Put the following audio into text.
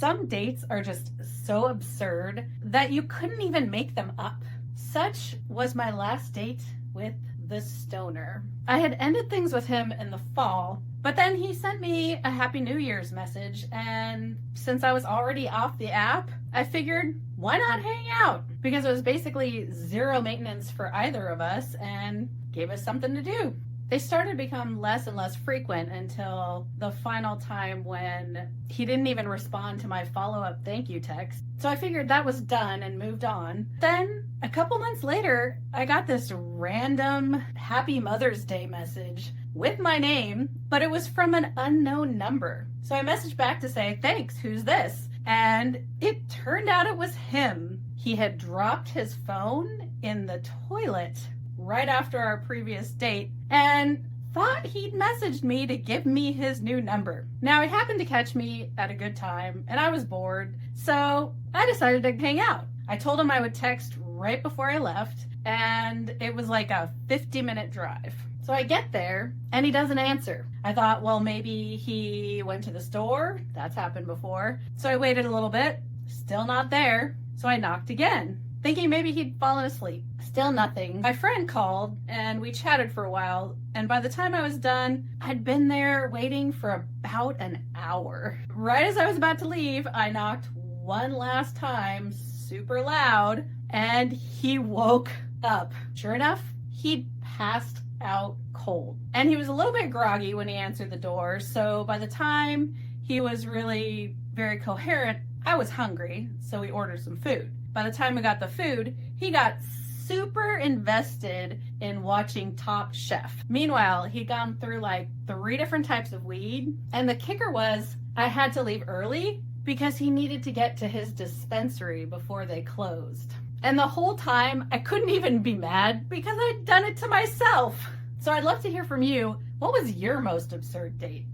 Some dates are just so absurd that you couldn't even make them up. Such was my last date with the Stoner. I had ended things with him in the fall, but then he sent me a Happy New Year's message, and since I was already off the app, I figured, why not hang out? Because it was basically zero maintenance for either of us and gave us something to do. They started to become less and less frequent until the final time when he didn't even respond to my follow-up thank you text. So I figured that was done and moved on. Then a couple months later, I got this random Happy Mother's Day message with my name, but it was from an unknown number. So I messaged back to say, thanks, who's this? And it turned out it was him. He had dropped his phone in the toilet right after our previous date and thought he'd messaged me to give me his new number. Now, he happened to catch me at a good time and I was bored, so I decided to hang out. I told him I would text right before I left, and it was like a 50-minute drive. So I get there and he doesn't answer. I thought, well, maybe he went to the store. That's happened before. So I waited a little bit, still not there. So I knocked again, thinking maybe he'd fallen asleep. Still nothing. My friend called and we chatted for a while, and by the time I was done, I'd been there waiting for about an hour. Right as I was about to leave, I knocked one last time, super loud, and he woke up. Sure enough, he'd passed out cold. And he was a little bit groggy when he answered the door, so by the time he was really very coherent, I was hungry, so we ordered some food. By the time we got the food, he got super invested in watching Top Chef. Meanwhile, he'd gone through like 3 different types of weed, and the kicker was I had to leave early because he needed to get to his dispensary before they closed. And the whole time, I couldn't even be mad because I'd done it to myself. So I'd love to hear from you. What was your most absurd date?